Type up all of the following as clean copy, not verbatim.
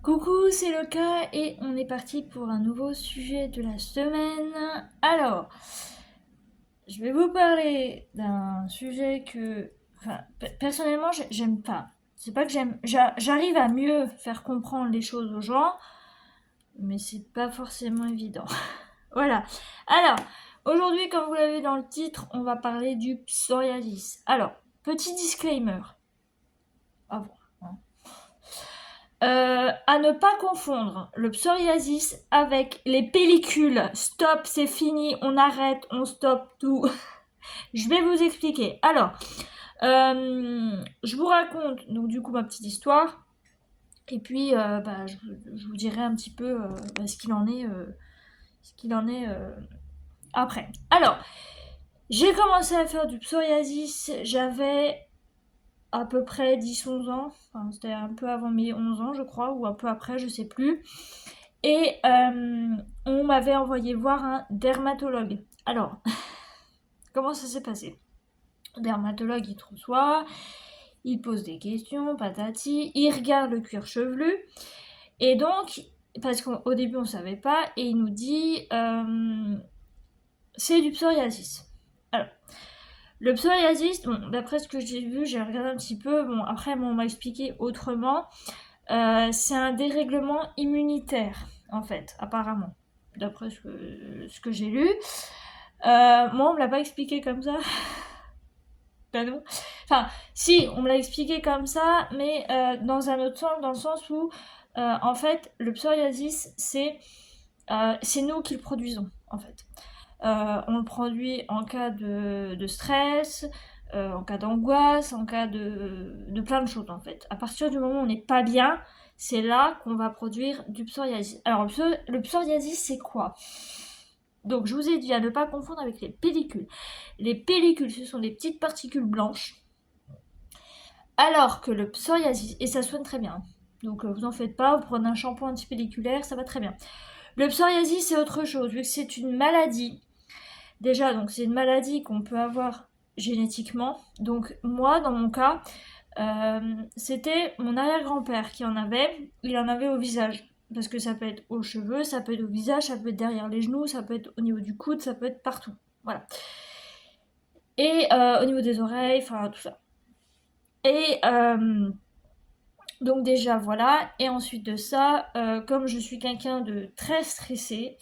Coucou, c'est Loka et on est parti pour un nouveau sujet de la semaine. Alors, je vais vous parler d'un sujet que, personnellement, j'aime pas. C'est pas que j'arrive à mieux faire comprendre les choses aux gens, mais c'est pas forcément évident. Voilà. Alors, aujourd'hui, comme vous l'avez dans le titre, on va parler du psoriasis. Alors, petit disclaimer. À voir, hein. À ne pas confondre le psoriasis avec les pellicules. Stop, c'est fini, on arrête, on stoppe tout. Je vais vous expliquer. Alors, je vous raconte donc du coup ma petite histoire. Et puis, je vous dirai un petit peu ce qu'il en est après. Alors, j'ai commencé à faire du psoriasis, j'avais à peu près 10-11 ans. Enfin, c'était un peu avant mes 11 ans, je crois, ou un peu après, je sais plus. Et on m'avait envoyé voir un dermatologue. Alors, comment ça s'est passé? Le dermatologue, il te reçoit, il pose des questions, patati, il regarde le cuir chevelu. Et donc, parce qu'au début, on savait pas, et il nous dit c'est du psoriasis. Alors, le psoriasis, bon, d'après ce que j'ai vu, j'ai regardé un petit peu, bon, après, on m'a expliqué autrement. C'est un dérèglement immunitaire, en fait, apparemment, d'après ce que j'ai lu. Moi, on me l'a pas expliqué comme ça. Ben non. Enfin, si, on me l'a expliqué comme ça, mais dans un autre sens, dans le sens où, en fait, le psoriasis, c'est nous qui le produisons, en fait. On le produit en cas de stress, en cas d'angoisse, en cas de plein de choses en fait. À partir du moment où on n'est pas bien, c'est là qu'on va produire du psoriasis. Alors le psoriasis c'est quoi? Donc je vous ai dit à ne pas confondre avec les pellicules. Les pellicules ce sont des petites particules blanches, alors que le psoriasis, et ça soigne très bien, donc vous en faites pas, vous prenez un shampoing antipelliculaire, ça va très bien. Le psoriasis c'est autre chose, vu que c'est une maladie. Déjà, donc c'est une maladie qu'on peut avoir génétiquement. Donc moi, dans mon cas, c'était mon arrière-grand-père qui en avait. Il en avait au visage. Parce que ça peut être aux cheveux, ça peut être au visage, ça peut être derrière les genoux, ça peut être au niveau du coude, ça peut être partout. Voilà. Et au niveau des oreilles, enfin tout ça. Et donc déjà voilà. Et ensuite de ça, comme je suis quelqu'un de très stressé,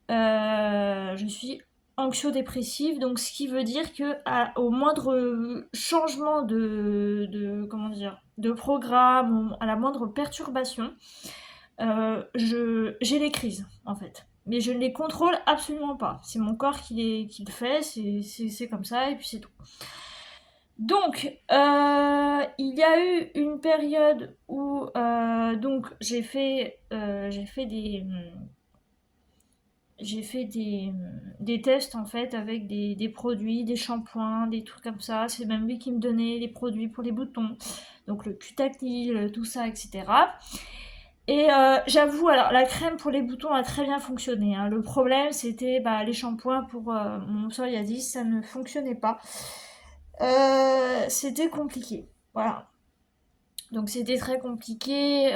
je suis anxio-dépressive, donc ce qui veut dire que au moindre changement comment dire, de programme, à la moindre perturbation, j'ai les crises en fait. Mais je ne les contrôle absolument pas. C'est mon corps qui le fait, c'est comme ça et puis c'est tout. Donc, il y a eu une période où donc j'ai fait des tests en fait avec des produits, des shampoings, des trucs comme ça. C'est même lui qui me donnait les produits pour les boutons, donc le Cutactyl, tout ça, etc. Et j'avoue, alors la crème pour les boutons a très bien fonctionné, hein. Le problème c'était les shampoings pour mon psoriasis, ça ne fonctionnait pas. C'était compliqué, voilà. Donc c'était très compliqué,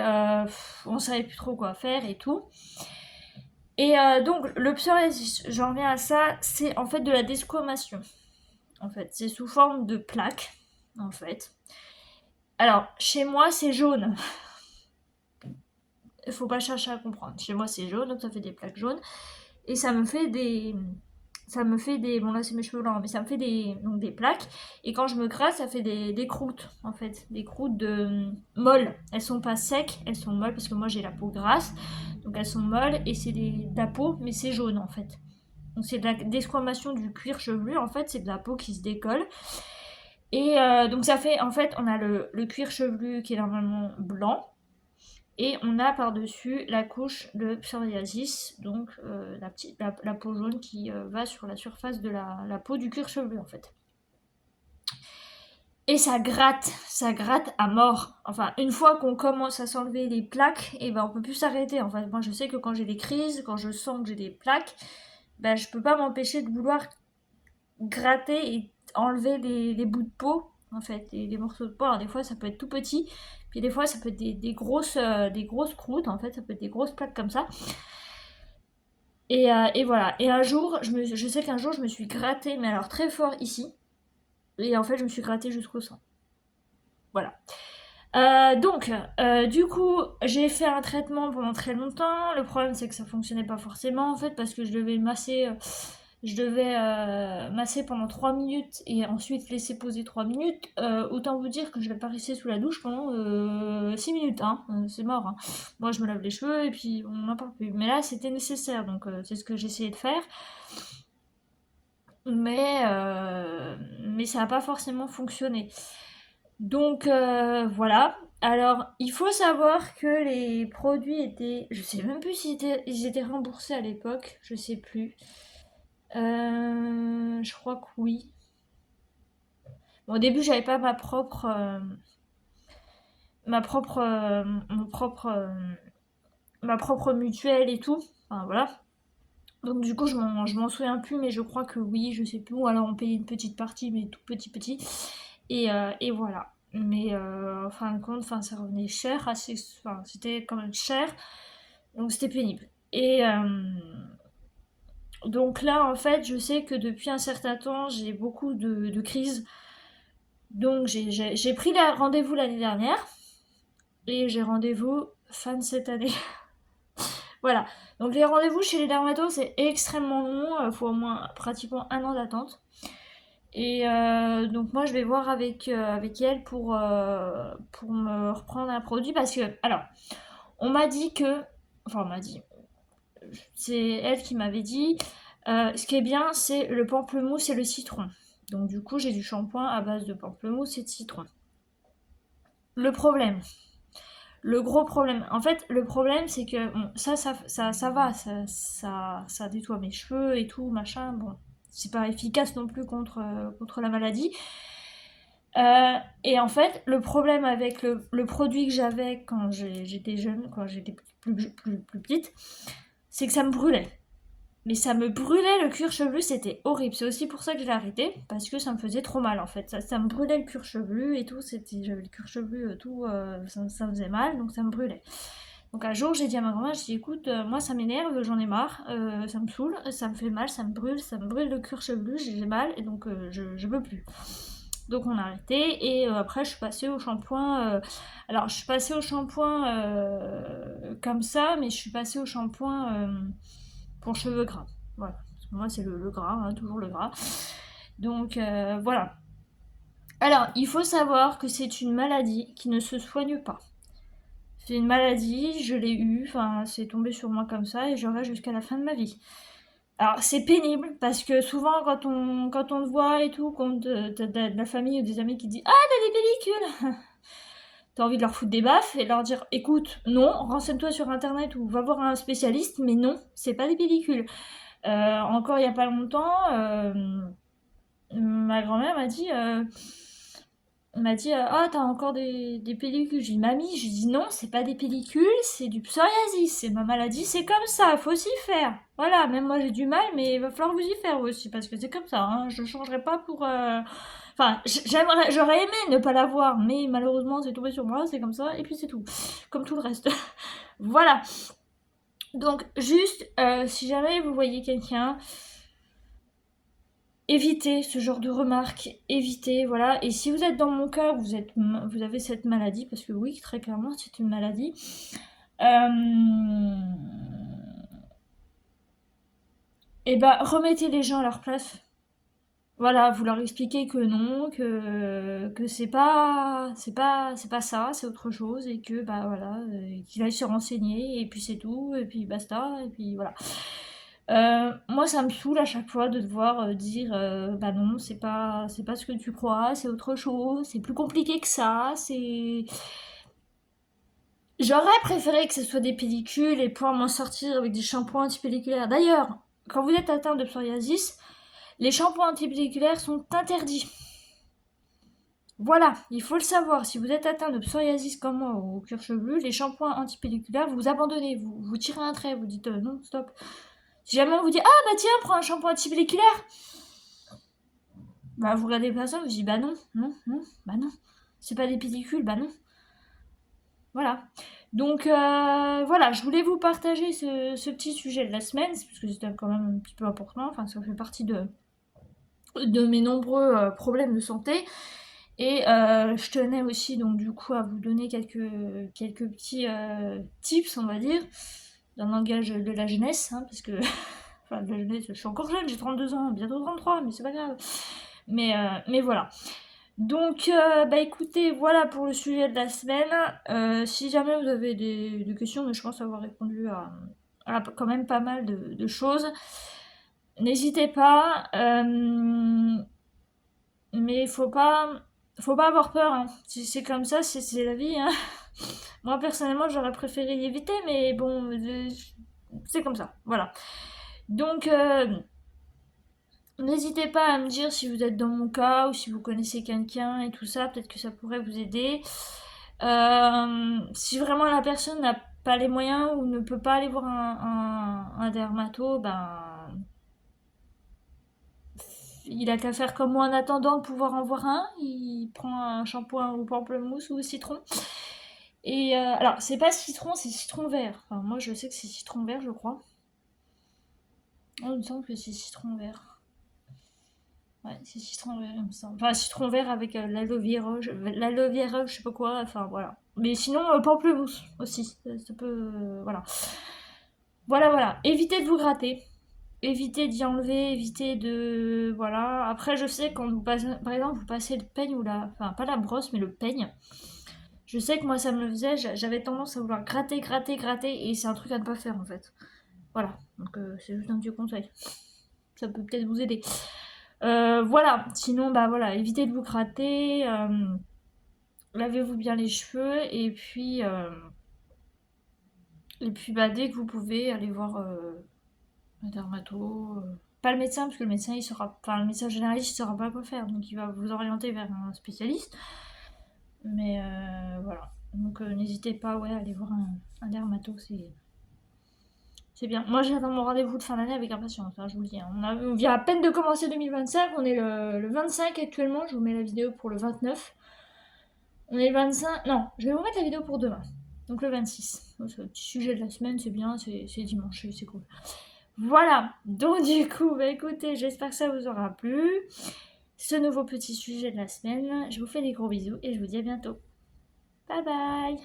on savait plus trop quoi faire et tout. Et donc le psoriasis, j'en reviens à ça, c'est en fait de la desquamation. En fait, c'est sous forme de plaques, en fait. Alors, chez moi, c'est jaune. Il faut pas chercher à comprendre. Chez moi, c'est jaune, donc ça fait des plaques jaunes. Et ça me fait des... Bon là c'est mes cheveux blancs, mais ça me fait donc des plaques. Et quand je me gratte, ça fait des croûtes, en fait. Des croûtes molles. Elles sont pas secs, elles sont molles, parce que moi j'ai la peau grasse. Donc elles sont molles, et c'est de la peau, mais c'est jaune, en fait. Donc c'est de la desquamation du cuir chevelu, en fait, c'est de la peau qui se décolle. Et donc ça fait, en fait, on a le cuir chevelu qui est normalement blanc, et on a par-dessus la couche de psoriasis, donc la peau jaune qui va sur la surface de la peau du cuir chevelu, en fait. Et ça gratte à mort. Enfin, une fois qu'on commence à s'enlever les plaques, et ben on peut plus s'arrêter. Enfin, moi je sais que quand j'ai des crises, quand je sens que j'ai des plaques, ben je peux pas m'empêcher de vouloir gratter et enlever les bouts de peau, en fait, les morceaux de peau. Alors des fois ça peut être tout petit, Puis des fois, ça peut être des grosses croûtes, en fait, ça peut être des grosses plaques comme ça. Et voilà. Et un jour, je sais qu'un jour, je me suis grattée, mais alors très fort ici. Et en fait, je me suis grattée jusqu'au sang. Voilà. Du coup, j'ai fait un traitement pendant très longtemps. Le problème, c'est que ça fonctionnait pas forcément, en fait, parce que je devais masser pendant 3 minutes et ensuite laisser poser 3 minutes. Autant vous dire que je vais pas rester sous la douche pendant 6 minutes, hein. C'est mort, hein. Moi, je me lave les cheveux et puis on n'en parle plus. Mais là, c'était nécessaire, donc c'est ce que j'ai essayé de faire. Mais ça n'a pas forcément fonctionné. Donc voilà. Alors, il faut savoir que les produits étaient... Je sais même plus ils étaient remboursés à l'époque, je sais plus. Je crois que oui. Bon, au début, j'avais pas mon ma propre mutuelle et tout. Enfin, voilà. Donc du coup, je m'en souviens plus, mais je crois que oui, je sais plus. Ou alors on payait une petite partie, mais tout petit. Et voilà. Mais en fin de compte, enfin, ça revenait cher, enfin, c'était quand même cher, donc c'était pénible. Donc là, en fait, je sais que depuis un certain temps, j'ai beaucoup de crises. Donc j'ai pris rendez-vous l'année dernière et j'ai rendez-vous fin de cette année. Voilà. Donc les rendez-vous chez les dermatos, c'est extrêmement long. Il faut au moins pratiquement 1 an d'attente. Et donc moi je vais voir avec elle pour me reprendre un produit parce que alors on m'a dit que enfin on m'a dit c'est elle qui m'avait dit ce qui est bien c'est le pamplemousse et le citron. Donc du coup j'ai du shampoing à base de pamplemousse et de citron. Le problème, le gros problème, en fait le problème c'est que bon, ça va, ça nettoie mes cheveux et tout machin, bon c'est pas efficace non plus contre la maladie. Et en fait, le problème avec le produit que j'avais quand j'étais jeune, quand j'étais plus petite, c'est que ça me brûlait. Mais ça me brûlait le cuir chevelu, c'était horrible. C'est aussi pour ça que je l'ai arrêté, parce que ça me faisait trop mal en fait. Ça me brûlait le cuir chevelu et tout, j'avais le cuir chevelu, tout, ça me faisait mal, donc ça me brûlait. Donc un jour, j'ai dit à ma grand-mère, j'ai dit écoute, moi ça m'énerve, j'en ai marre, ça me saoule, ça me fait mal, ça me brûle le cuir chevelu, j'ai mal, et donc je veux plus. Donc on a arrêté et après je suis passée au shampoing. Alors je suis passée au shampoing comme ça, mais je suis passée au shampoing pour cheveux gras. Voilà. Parce que moi c'est le gras, hein, toujours le gras. Donc voilà. Alors il faut savoir que c'est une maladie qui ne se soigne pas. C'est une maladie, je l'ai eue, enfin c'est tombé sur moi comme ça et j'aurai jusqu'à la fin de ma vie. Alors c'est pénible parce que souvent quand on te voit et tout, quand t'as de la famille ou des amis qui disent ah t'as des pellicules, t'as envie de leur foutre des baffes et de leur dire écoute non, renseigne-toi sur internet ou va voir un spécialiste, mais non, c'est pas des pellicules. Encore il y a pas longtemps, ma grand-mère m'a dit ah t'as encore des pellicules. J'ai dit mamie, je dis non c'est pas des pellicules, c'est du psoriasis, c'est ma maladie, c'est comme ça, faut s'y faire. Voilà, même moi j'ai du mal, mais il va falloir vous y faire aussi parce que c'est comme ça. Hein. Je changerai pas pour. Enfin, j'aurais aimé ne pas l'avoir, mais malheureusement c'est tombé sur moi, c'est comme ça et puis c'est tout, comme tout le reste. Voilà. Donc juste si jamais vous voyez quelqu'un évitez ce genre de remarques, évitez, voilà. Et si vous êtes dans mon cas, vous avez cette maladie, parce que oui, très clairement, c'est une maladie. Et bah, remettez les gens à leur place. Voilà, vous leur expliquez que non, que c'est pas ça, c'est autre chose, et que bah voilà, qu'il aille se renseigner, et puis c'est tout, et puis basta, et puis voilà. Moi, ça me saoule à chaque fois de devoir dire bah non, c'est pas ce que tu crois, c'est autre chose, c'est plus compliqué que ça, c'est. J'aurais préféré que ce soit des pellicules et pouvoir m'en sortir avec des shampoings antipelliculaires. D'ailleurs, quand vous êtes atteint de psoriasis, les shampoings antipelliculaires sont interdits. Voilà, il faut le savoir. Si vous êtes atteint de psoriasis comme moi au cuir chevelu, les shampoings antipelliculaires, vous abandonnez, vous tirez un trait, vous dites non, stop. Si jamais on vous dit ah bah tiens, prends un shampoing antipelliculaire, bah vous regardez les personnes, vous dites bah non, bah non, c'est pas des pellicules, bah non. Voilà. Donc voilà, je voulais vous partager ce petit sujet de la semaine, parce que c'était quand même un petit peu important, enfin ça fait partie de mes nombreux problèmes de santé. Et je tenais aussi donc du coup à vous donner quelques petits tips, on va dire, dans le langage de la jeunesse, hein, parce que, enfin de la jeunesse, je suis encore jeune, j'ai 32 ans, bientôt 33, mais c'est pas grave. Mais voilà. Donc, bah écoutez, voilà pour le sujet de la semaine. Si jamais vous avez des questions, mais je pense avoir répondu à quand même pas mal de choses, n'hésitez pas. Mais faut pas avoir peur, hein. C'est comme ça, c'est la vie, hein. Moi personnellement, j'aurais préféré y éviter, mais bon, c'est comme ça, voilà. Donc, n'hésitez pas à me dire si vous êtes dans mon cas ou si vous connaissez quelqu'un et tout ça, peut-être que ça pourrait vous aider. Si vraiment la personne n'a pas les moyens ou ne peut pas aller voir un dermato, ben il a qu'à faire comme moi en attendant de pouvoir en voir un. Il prend un shampoing au pamplemousse ou au citron. Et alors, c'est pas citron, c'est citron vert. Enfin, moi, je sais que c'est citron vert, je crois. Oh, il me semble que c'est citron vert. Ouais, c'est citron vert, il me semble. Enfin, citron vert avec l'aloe vera, je sais pas quoi. Enfin, voilà. Mais sinon, pamplemousse aussi. Ça peut. Voilà. Voilà, voilà. Évitez de vous gratter. Évitez d'y enlever, évitez de... Voilà. Après, je sais quand vous passez... Par exemple, vous passez le peigne ou la... Enfin, pas la brosse, mais le peigne. Je sais que moi, ça me le faisait. J'avais tendance à vouloir gratter, gratter, gratter. Et c'est un truc à ne pas faire, en fait. Voilà. Donc, c'est juste un petit conseil. Ça peut peut-être vous aider. Voilà. Sinon, bah voilà. Évitez de vous gratter. Lavez-vous bien les cheveux. Et puis... bah, dès que vous pouvez, allez voir... un dermato. Pas le médecin, parce que le médecin, il saura. Enfin, le médecin généraliste, il saura pas quoi faire. Donc, il va vous orienter vers un spécialiste. Mais voilà. Donc, n'hésitez pas, ouais, à aller voir un dermato. C'est bien. Moi, j'attends mon rendez-vous de fin d'année avec impatience, hein, je vous le dis, hein. On vient à peine de commencer 2025. On est le 25 actuellement. Je vous mets la vidéo pour le 29. On est le 25. Non, je vais vous mettre la vidéo pour demain. Donc, le 26. C'est le petit sujet de la semaine, c'est bien. C'est dimanche, c'est cool. Voilà, donc du coup, bah écoutez, j'espère que ça vous aura plu. Ce nouveau petit sujet de la semaine. Je vous fais des gros bisous et je vous dis à bientôt. Bye bye.